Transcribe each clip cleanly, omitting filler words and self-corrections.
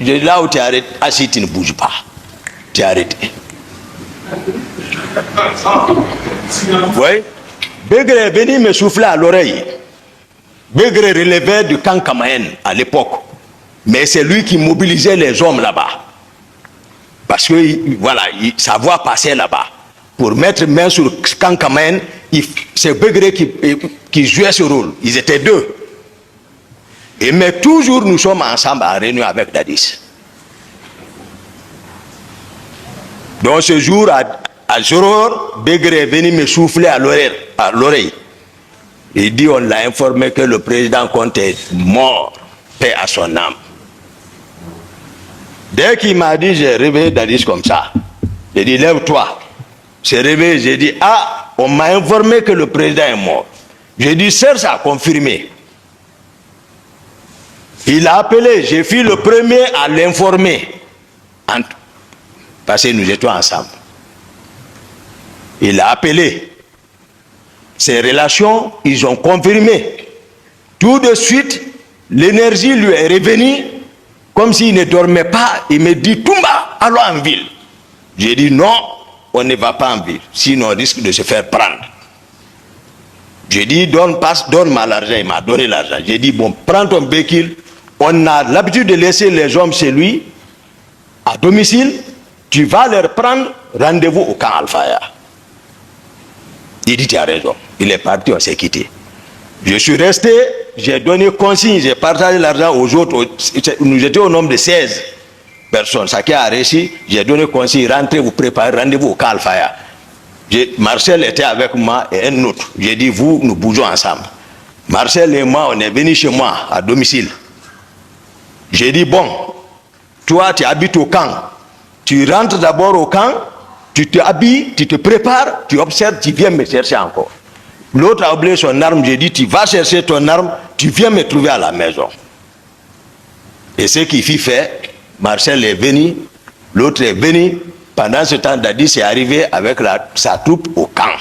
là où tu es arrêté, assis, tu ne bouges pas. Tu es arrêté. Oui. Begré est venu me souffler à l'oreille. Begré relevait du camp Kamaen à l'époque. Mais c'est lui qui mobilisait les hommes là-bas. Parce que, voilà, sa voix passait là-bas. Pour mettre main sur le camp Kamaen, c'est Begré qui jouait ce rôle. Ils étaient deux. Mais toujours nous sommes ensemble en réunion avec Dadis. Donc ce jour, à Joror, Begré est venu me souffler à l'oreille. Il dit, on l'a informé que le président Conte est mort, paix à son âme. Dès qu'il m'a dit, j'ai réveillé Dadis comme ça. J'ai dit, lève-toi. J'ai réveillé, j'ai dit, ah, on m'a informé que le président est mort. J'ai dit, Serge a confirmé. Il a appelé, j'ai fait le premier à l'informer. Parce que nous étions ensemble. Il a appelé. Ces relations, ils ont confirmé. Tout de suite, l'énergie lui est revenue, comme s'il ne dormait pas. Il me dit, Toumba, allons en ville. J'ai dit, non, on ne va pas en ville, sinon on risque de se faire prendre. J'ai dit, donne-moi l'argent. Il m'a donné l'argent. J'ai dit, bon, prends ton béquille. On a l'habitude de laisser les hommes chez lui, à domicile. Tu vas leur prendre rendez-vous au camp Alfaya. Il dit, tu as raison. Il est parti, on s'est quitté. Je suis resté, j'ai donné consigne, j'ai partagé l'argent aux autres. Nous étions au nombre de 16 personnes. Ça qui a réussi, j'ai donné consigne, rentrez, vous préparez rendez-vous au camp Alfaya. Marcel était avec moi et un autre. J'ai dit, vous, nous bougeons ensemble. Marcel et moi, on est venus chez moi, à domicile. J'ai dit, bon, toi, tu habites au camp. Tu rentres d'abord au camp, tu te habilles, tu te prépares, tu observes, tu viens me chercher encore. L'autre a oublié son arme, j'ai dit, tu vas chercher ton arme, tu viens me trouver à la maison. Et ce qu'il fit fait, Marcel est venu, l'autre est venu. Pendant ce temps, Dadis est arrivé avec sa troupe au camp.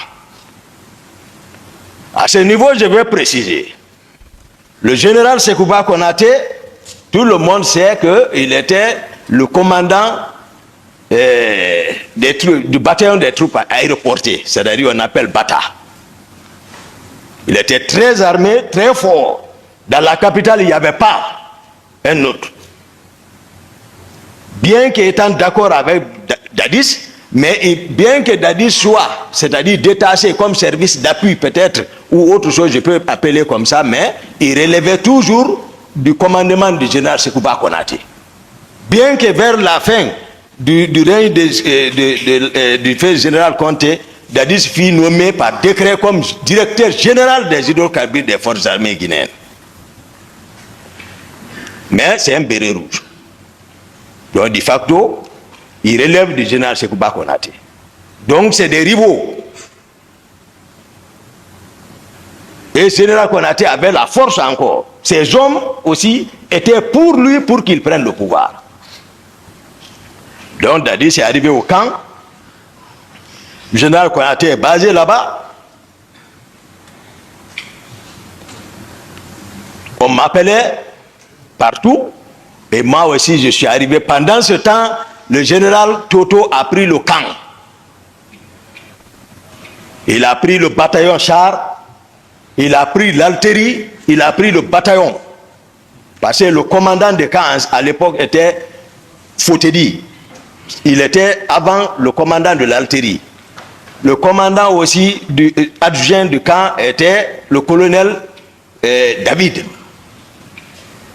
À ce niveau, je vais préciser. Le général Sekouba Konaté, tout le monde sait qu'il était le commandant du bataillon des troupes aéroportées, c'est-à-dire on appelle Bata. Il était très armé, très fort. Dans la capitale, il n'y avait pas un autre. Bien qu'étant d'accord avec Dadis, mais bien que Dadis soit, c'est-à-dire détaché comme service d'appui peut-être, ou autre chose, je peux appeler comme ça, mais il relevait toujours du commandement du général Sekouba Konaté. Bien que vers la fin du règne du fait général Conté, Dadis fut nommé par décret comme directeur général des hydrocarbures des forces armées guinéennes. Mais c'est un béret rouge. Donc, de facto, il relève du général Sekouba Konaté. Donc, c'est des rivaux. Et le général Konaté avait la force encore. Ces hommes aussi étaient pour lui, pour qu'il prenne le pouvoir. Donc, Dadis est arrivé au camp. Le général Konaté est basé là-bas. On m'appelait partout. Et moi aussi, je suis arrivé. Pendant ce temps, le général Toto a pris le camp. Il a pris le bataillon char, il a pris l'artillerie, il a pris le bataillon. Parce que le commandant de camp à l'époque était Fotedi. Il était avant le commandant de l'artillerie. Le commandant aussi adjoint du camp était le colonel David.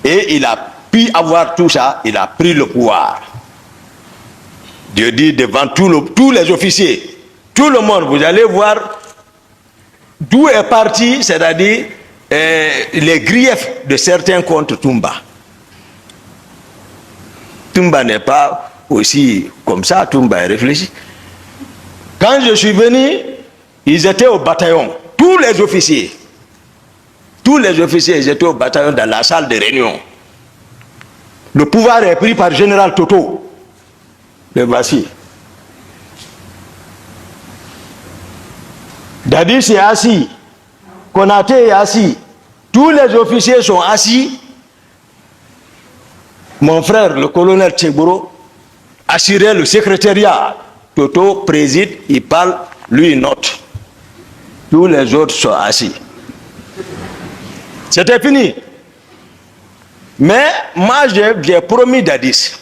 Et il a pu avoir tout ça, il a pris le pouvoir. Dieu dit devant tous les officiers, tout le monde, vous allez voir d'où est parti, c'est-à-dire les griefs de certains contre Toumba. Toumba n'est pas aussi comme ça, Toumba est réfléchi. Quand je suis venu, ils étaient au bataillon, tous les officiers. Tous les officiers, ils étaient au bataillon dans la salle de réunion. Le pouvoir est pris par le général Toto. Le voici. Dadis est assis. Konaté est assis. Tous les officiers sont assis. Mon frère, le colonel Tchegboro, assurait le secrétariat. Toto préside, il parle, lui il note. Tous les autres sont assis. C'était fini. Mais moi, j'ai promis Dadis.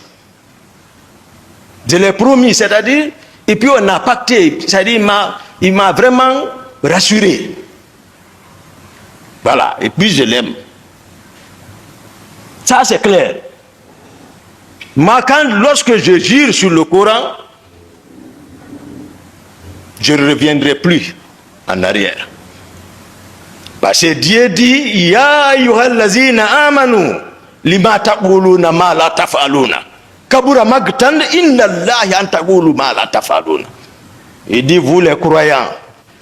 Je l'ai promis, c'est-à-dire, et puis on a pacté, c'est-à-dire, il m'a vraiment rassuré. Voilà, et puis je l'aime. Ça, c'est clair. Moi, lorsque je jure sur le Coran, je ne reviendrai plus en arrière. Parce que Dieu dit, Ya ayyuhallazina amanu, lima taquluna ma la taf'aluna. Kabura magtan inna Allahi an taqulu ma la taf'aluna. Il dit, vous les croyants,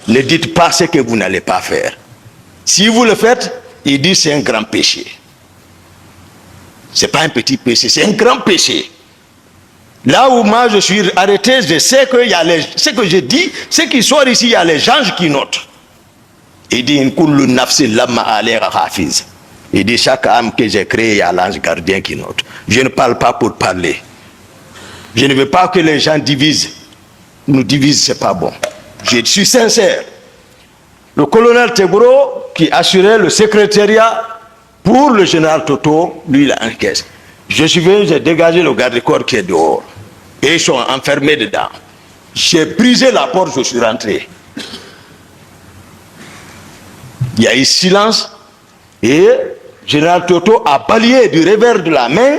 ne dites pas ce que vous n'allez pas faire. Si vous le faites, il dit, c'est un grand péché. Ce n'est pas un petit péché, c'est un grand péché. Là où moi je suis arrêté, je sais que ce que je dis, ce qui sort ici, il y a les anges qui notent. Il dit, il dit, chaque âme que j'ai créée, il y a l'ange gardien qui note. Je ne parle pas pour parler. Je ne veux pas que les gens nous divisent, c'est pas bon. Je suis sincère. Le colonel Tchegboro, qui assurait le secrétariat pour le général Toto, lui, il a encaissé. Je suis venu, j'ai dégagé le garde-corps qui est dehors. Et ils sont enfermés dedans. J'ai brisé la porte, je suis rentré. Il y a eu silence. Et le général Toto a balayé du revers de la main,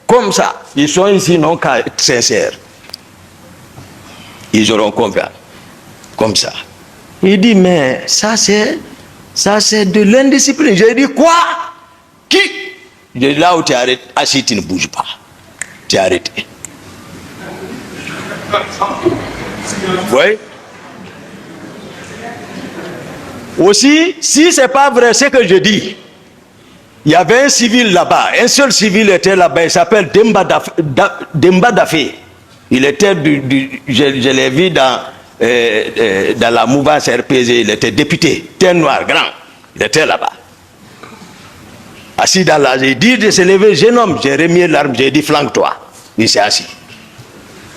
comme ça. Ils sont ici, non qu'à être sincères. Ils auront confiance. Comme ça. Il dit, mais ça c'est de l'indiscipline. J'ai dit, quoi? Qui? J'ai dit, là où tu es arrêté, assis, tu ne bouges pas. Tu es arrêté. Oui. Aussi, si ce n'est pas vrai ce que je dis, il y avait un civil là-bas, un seul civil était là-bas, il s'appelle Demba Dafé. Il était je l'ai vu dans la mouvance RPG, il était député, un noir grand, il était là-bas. Assis dans la, j'ai dit de se lever, jeune homme, j'ai remis l'arme, j'ai dit flanque-toi. Il s'est assis.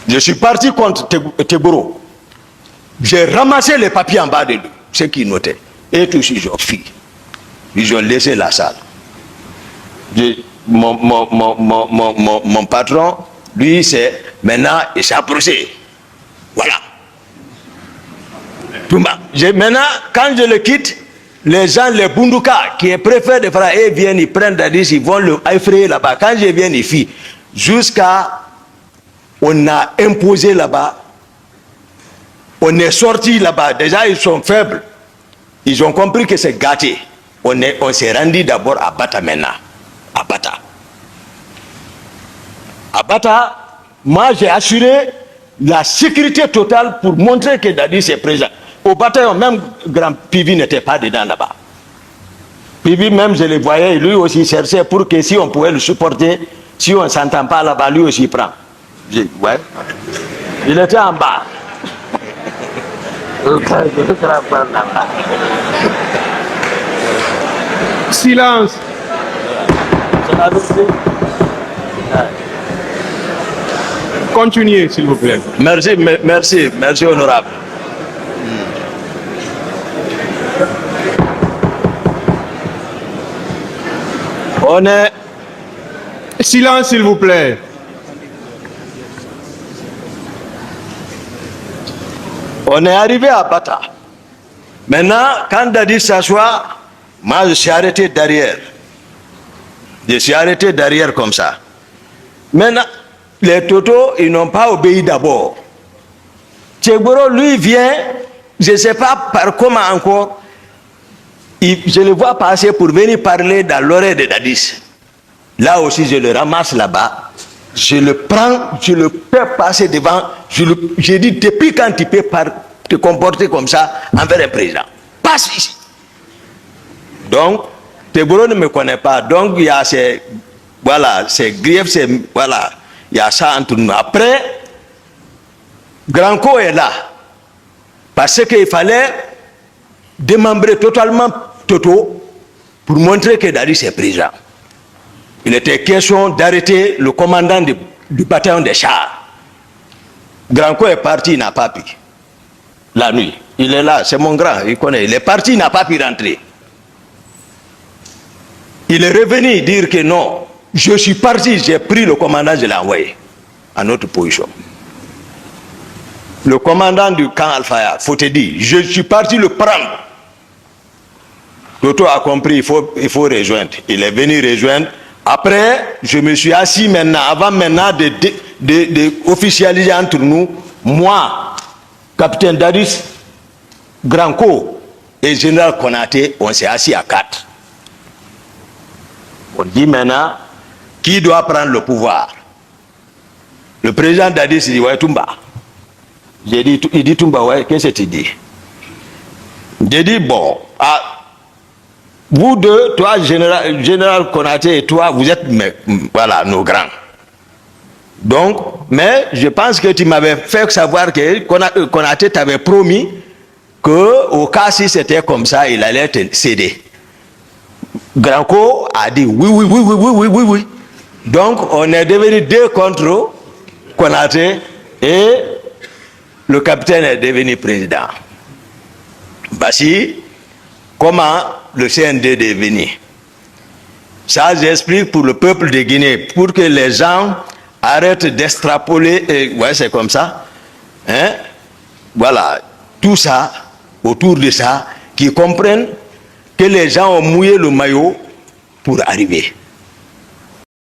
Je suis parti contre Tchegboro. J'ai ramassé les papiers en bas de lui, ceux qui notaient. Et tous ils ont fui. Ils ont laissé la salle. Mon patron, lui, c'est maintenant, il s'est approché. Voilà. Maintenant, quand je le quitte, les gens, les Bunduka, qui est préfet de Fra, ils viennent, ils prennent Dadis, ils vont le effrayer là-bas. Quand je viens, ils fuient. Jusqu'à, on a imposé là-bas, on est sorti là-bas. Déjà, ils sont faibles. Ils ont compris que c'est gâté. On s'est rendu d'abord à Bata maintenant. À Bata. À Bata, moi j'ai assuré la sécurité totale pour montrer que Dadis est présent. Au bataillon, même Grand Pivi n'était pas dedans là-bas. Pivi même, je le voyais, lui aussi cherchait pour que si on pouvait le supporter, si on ne s'entend pas là-bas, lui aussi prend. Ouais. Il était en bas. Silence. Continuez, s'il vous plaît. Merci, honorable. On est... Silence, s'il vous plaît. On est arrivé à Bata. Maintenant, quand Dadis s'assoit, moi je suis arrêté derrière. Je suis arrêté derrière comme ça. Maintenant, les Totos, ils n'ont pas obéi d'abord. Tchegboro, lui, vient, je ne sais pas par comment encore, je le vois passer pour venir parler dans l'oreille de Dadis. Là aussi, je le ramasse là-bas. Je le prends, je le fais passer devant. Je dis, depuis quand tu peux te comporter comme ça envers un président? Passe ici. Donc, Tchegboro ne me connaît pas. Donc, il y a ces griefs, voilà, il y a ça entre nous. Après, Granco est là. Parce qu'il fallait démembrer totalement Toto pour montrer que Dadis est président. il était question d'arrêter le commandant du bataillon des chars. Granco est parti, il n'a pas pu. La nuit, il est là, c'est mon grand, il connaît. Il est parti, il n'a pas pu rentrer. Il est revenu dire que non, je suis parti, j'ai pris le commandant, je l'ai envoyé à notre position. Le commandant du camp Al-Faya, faut te dire, je suis parti le prendre. L'autre a compris, il faut rejoindre. Il est venu rejoindre. Après, je me suis assis maintenant, avant maintenant de officialiser entre nous, moi, capitaine Dadis, Granco et général Konaté, on s'est assis à 4. On dit maintenant, qui doit prendre le pouvoir? Le président Dadis dit, ouais, Toumba. Il dit Toumba, ouais, qu'est-ce que tu dis? J'ai dit, bon, vous deux, toi, général Konaté et toi, vous êtes, voilà, nos grands. Donc, mais je pense que tu m'avais fait savoir que Konaté t'avait promis que au cas si c'était comme ça, il allait te céder. Granco a dit oui. Donc, on est devenu 2 contre Konaté et le capitaine est devenu président. Voici comment le CND est devenu. Ça, j'explique pour le peuple de Guinée, pour que les gens arrêtent d'extrapoler. Ouais, c'est comme ça. Hein? Voilà, tout ça, autour de ça, qui comprennent que les gens ont mouillé le maillot pour arriver.